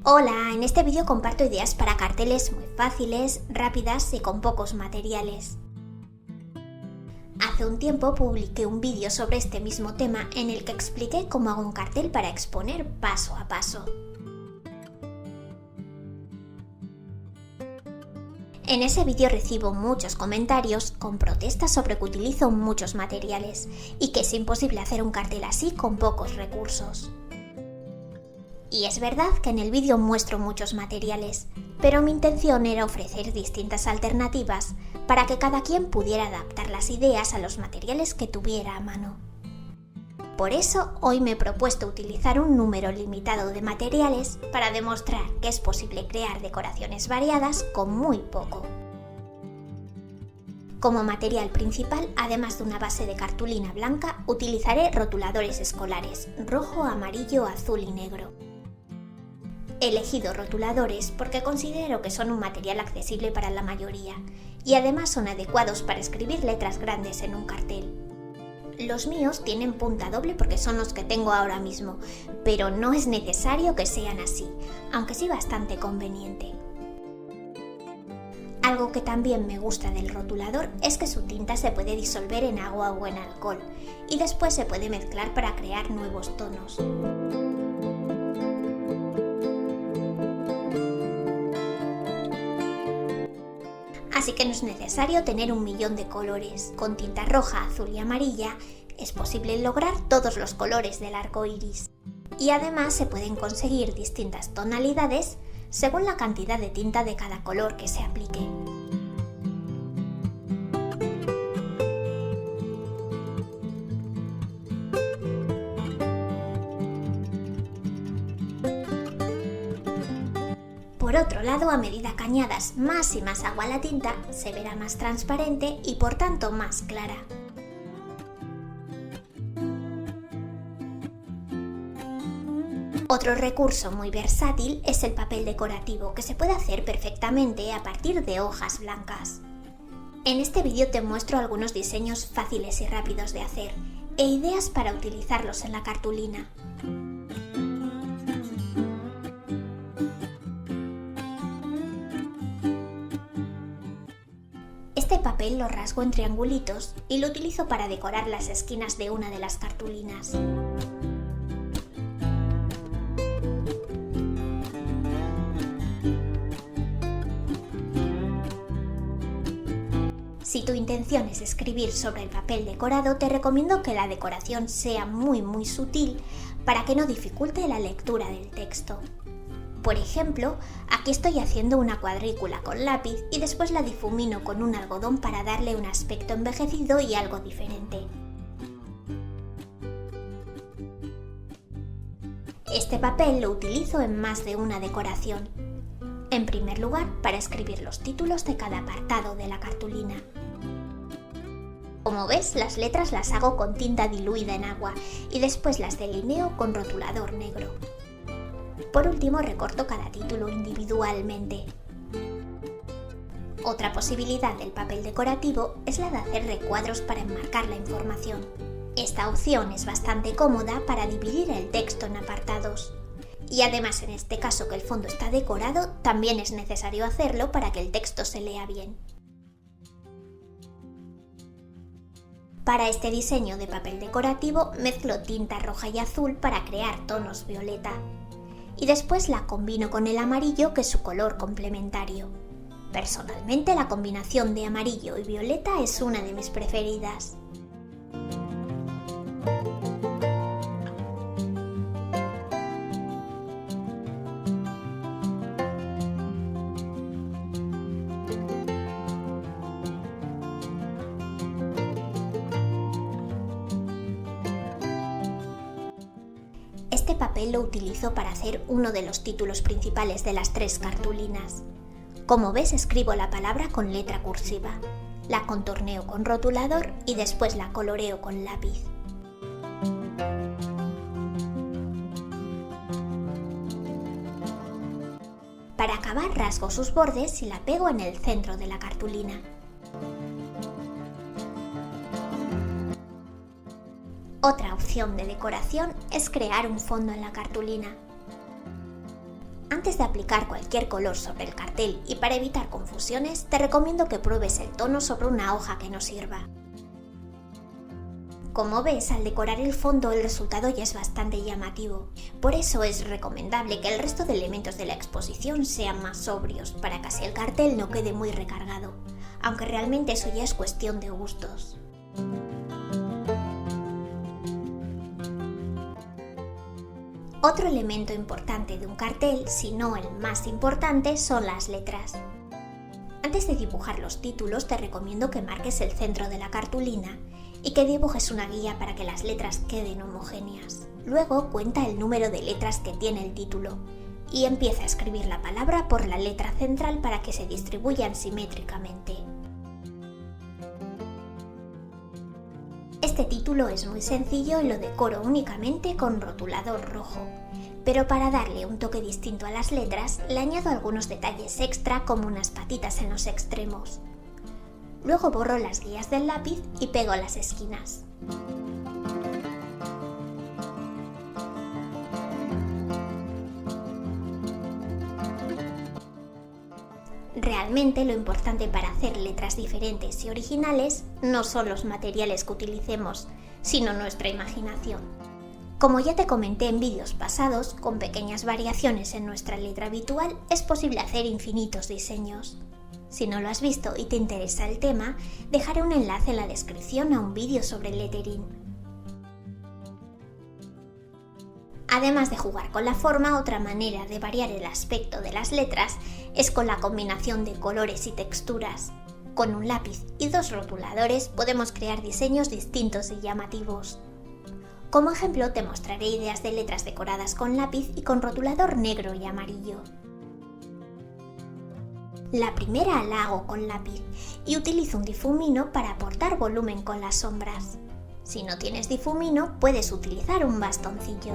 Hola, en este vídeo comparto ideas para carteles muy fáciles, rápidas y con pocos materiales. Hace un tiempo publiqué un vídeo sobre este mismo tema en el que expliqué cómo hago un cartel para exponer paso a paso. En ese vídeo recibo muchos comentarios con protestas sobre que utilizo muchos materiales y que es imposible hacer un cartel así con pocos recursos. Y es verdad que en el vídeo muestro muchos materiales, pero mi intención era ofrecer distintas alternativas para que cada quien pudiera adaptar las ideas a los materiales que tuviera a mano. Por eso hoy me he propuesto utilizar un número limitado de materiales para demostrar que es posible crear decoraciones variadas con muy poco. Como material principal, además de una base de cartulina blanca, utilizaré rotuladores escolares, rojo, amarillo, azul y negro. He elegido rotuladores porque considero que son un material accesible para la mayoría y además son adecuados para escribir letras grandes en un cartel. Los míos tienen punta doble porque son los que tengo ahora mismo, pero no es necesario que sean así, aunque sí bastante conveniente. Algo que también me gusta del rotulador es que su tinta se puede disolver en agua o en alcohol y después se puede mezclar para crear nuevos tonos. Así que no es necesario tener un millón de colores. Con tinta roja, azul y amarilla es posible lograr todos los colores del arco iris. Y además se pueden conseguir distintas tonalidades según la cantidad de tinta de cada color que se aplique. Por otro lado, a medida que añadas más y más agua a la tinta, se verá más transparente y por tanto más clara. Otro recurso muy versátil es el papel decorativo, que se puede hacer perfectamente a partir de hojas blancas. En este vídeo te muestro algunos diseños fáciles y rápidos de hacer e ideas para utilizarlos en la cartulina. Este papel lo rasgo en triangulitos y lo utilizo para decorar las esquinas de una de las cartulinas. Si tu intención es escribir sobre el papel decorado, te recomiendo que la decoración sea muy sutil para que no dificulte la lectura del texto. Por ejemplo, aquí estoy haciendo una cuadrícula con lápiz y después la difumino con un algodón para darle un aspecto envejecido y algo diferente. Este papel lo utilizo en más de una decoración. En primer lugar, para escribir los títulos de cada apartado de la cartulina. Como ves, las letras las hago con tinta diluida en agua y después las delineo con rotulador negro. Por último, recorto cada título individualmente. Otra posibilidad del papel decorativo es la de hacer recuadros para enmarcar la información. Esta opción es bastante cómoda para dividir el texto en apartados. Y además, en este caso que el fondo está decorado, también es necesario hacerlo para que el texto se lea bien. Para este diseño de papel decorativo mezclo tinta roja y azul para crear tonos violeta. Y después la combino con el amarillo, que es su color complementario. Personalmente, la combinación de amarillo y violeta es una de mis preferidas. Este papel lo utilizo para hacer uno de los títulos principales de las 3 cartulinas. Como ves, escribo la palabra con letra cursiva, la contorneo con rotulador y después la coloreo con lápiz. Para acabar, rasgo sus bordes y la pego en el centro de la cartulina. Otra opción de decoración es crear un fondo en la cartulina. Antes de aplicar cualquier color sobre el cartel y para evitar confusiones, te recomiendo que pruebes el tono sobre una hoja que no sirva. Como ves, al decorar el fondo el resultado ya es bastante llamativo. Por eso es recomendable que el resto de elementos de la exposición sean más sobrios, para que así el cartel no quede muy recargado, aunque realmente eso ya es cuestión de gustos. Otro elemento importante de un cartel, si no el más importante, son las letras. Antes de dibujar los títulos te recomiendo que marques el centro de la cartulina y que dibujes una guía para que las letras queden homogéneas. Luego cuenta el número de letras que tiene el título y empieza a escribir la palabra por la letra central para que se distribuyan simétricamente. Este título es muy sencillo y lo decoro únicamente con rotulador rojo, pero para darle un toque distinto a las letras le añado algunos detalles extra como unas patitas en los extremos. Luego borro las guías del lápiz y pego las esquinas. Realmente lo importante para hacer letras diferentes y originales no son los materiales que utilicemos, sino nuestra imaginación. Como ya te comenté en vídeos pasados, con pequeñas variaciones en nuestra letra habitual es posible hacer infinitos diseños. Si no lo has visto y te interesa el tema, dejaré un enlace en la descripción a un vídeo sobre lettering. Además de jugar con la forma, otra manera de variar el aspecto de las letras es con la combinación de colores y texturas. Con un lápiz y dos rotuladores podemos crear diseños distintos y llamativos. Como ejemplo te mostraré ideas de letras decoradas con lápiz y con rotulador negro y amarillo. La primera la hago con lápiz y utilizo un difumino para aportar volumen con las sombras. Si no tienes difumino, puedes utilizar un bastoncillo.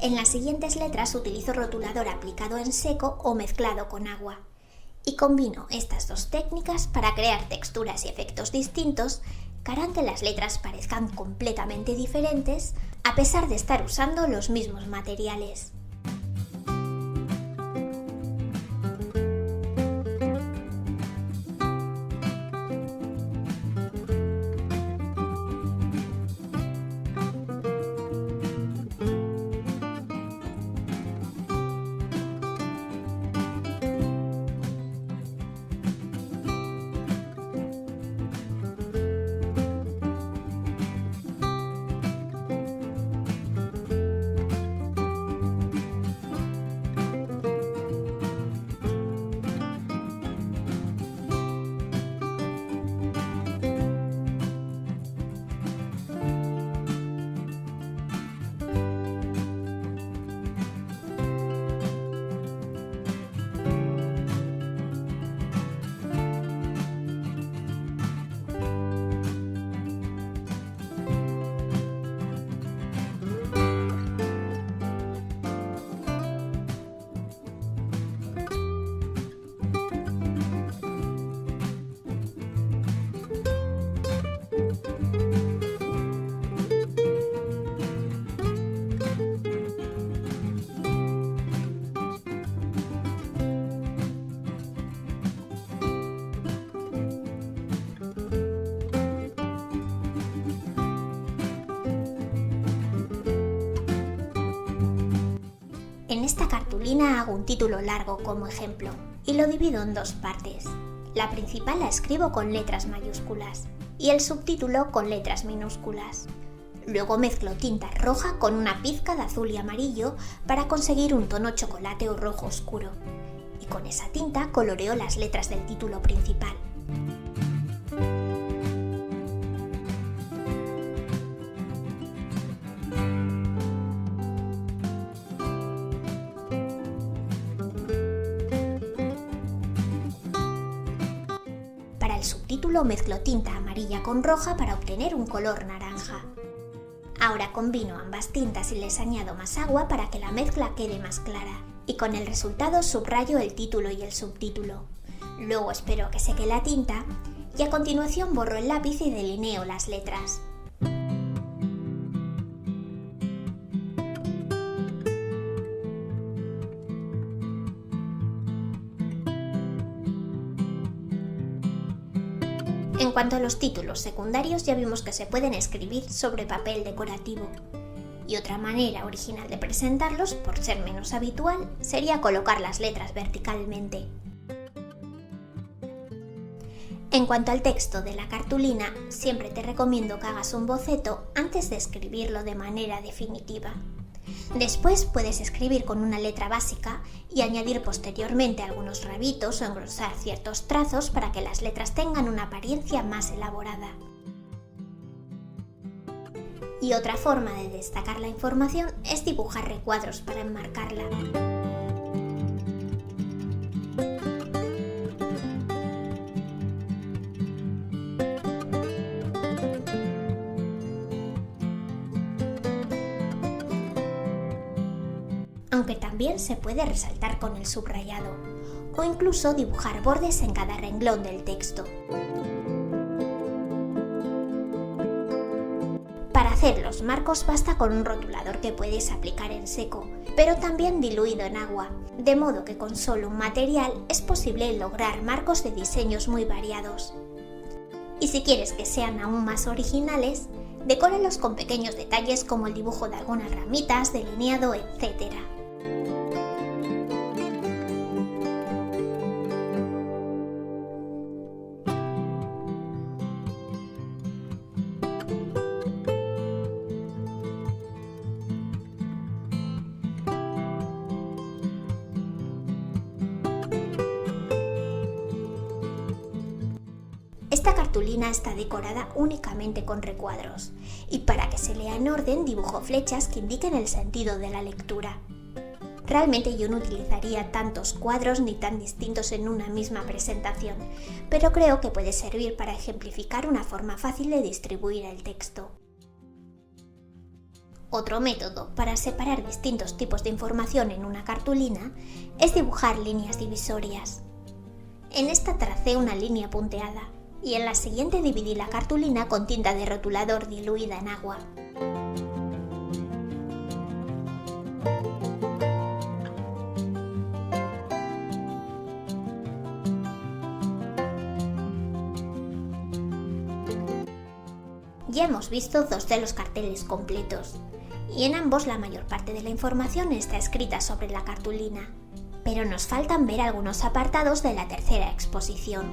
En las siguientes letras utilizo rotulador aplicado en seco o mezclado con agua. Y combino estas dos técnicas para crear texturas y efectos distintos que harán que las letras parezcan completamente diferentes a pesar de estar usando los mismos materiales. En esta cartulina hago un título largo como ejemplo y lo divido en dos partes. La principal la escribo con letras mayúsculas y el subtítulo con letras minúsculas. Luego mezclo tinta roja con una pizca de azul y amarillo para conseguir un tono chocolate o rojo oscuro. Y con esa tinta coloreo las letras del título principal. Para el subtítulo mezclo tinta amarilla con roja para obtener un color naranja. Ahora combino ambas tintas y les añado más agua para que la mezcla quede más clara. Y con el resultado subrayo el título y el subtítulo. Luego espero que seque la tinta y a continuación borro el lápiz y delineo las letras. En cuanto a los títulos secundarios, ya vimos que se pueden escribir sobre papel decorativo. Y otra manera original de presentarlos, por ser menos habitual, sería colocar las letras verticalmente. En cuanto al texto de la cartulina, siempre te recomiendo que hagas un boceto antes de escribirlo de manera definitiva. Después puedes escribir con una letra básica y añadir posteriormente algunos rabitos o engrosar ciertos trazos para que las letras tengan una apariencia más elaborada. Y otra forma de destacar la información es dibujar recuadros para enmarcarla. Aunque también se puede resaltar con el subrayado, o incluso dibujar bordes en cada renglón del texto. Para hacer los marcos basta con un rotulador que puedes aplicar en seco, pero también diluido en agua, de modo que con solo un material es posible lograr marcos de diseños muy variados. Y si quieres que sean aún más originales, decóralos con pequeños detalles como el dibujo de algunas ramitas, delineado, etc. Esta cartulina está decorada únicamente con recuadros, y para que se lea en orden dibujo flechas que indiquen el sentido de la lectura. Realmente yo no utilizaría tantos cuadros ni tan distintos en una misma presentación, pero creo que puede servir para ejemplificar una forma fácil de distribuir el texto. Otro método para separar distintos tipos de información en una cartulina es dibujar líneas divisorias. En esta tracé una línea punteada, y en la siguiente dividí la cartulina con tinta de rotulador diluida en agua. Ya hemos visto dos de los carteles completos, y en ambos la mayor parte de la información está escrita sobre la cartulina, pero nos faltan ver algunos apartados de la tercera exposición.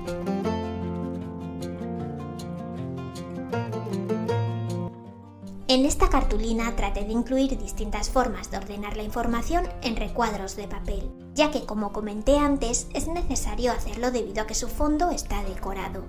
En esta cartulina traté de incluir distintas formas de ordenar la información en recuadros de papel, ya que como comenté antes es necesario hacerlo debido a que su fondo está decorado.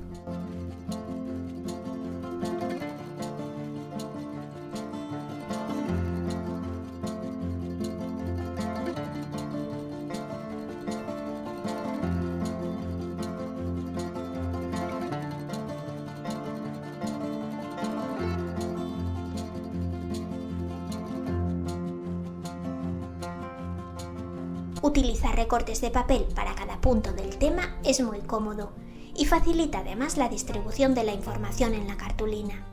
Utilizar recortes de papel para cada punto del tema es muy cómodo y facilita además la distribución de la información en la cartulina.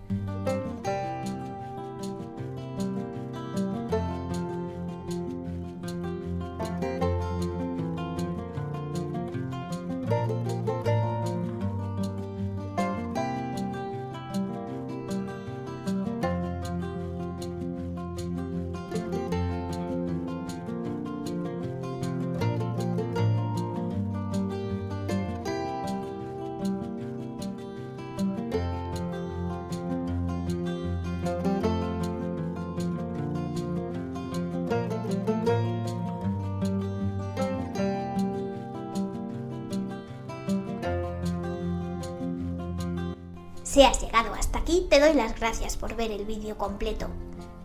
Si has llegado hasta aquí, te doy las gracias por ver el vídeo completo.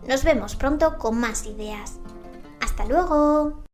Nos vemos pronto con más ideas. ¡Hasta luego!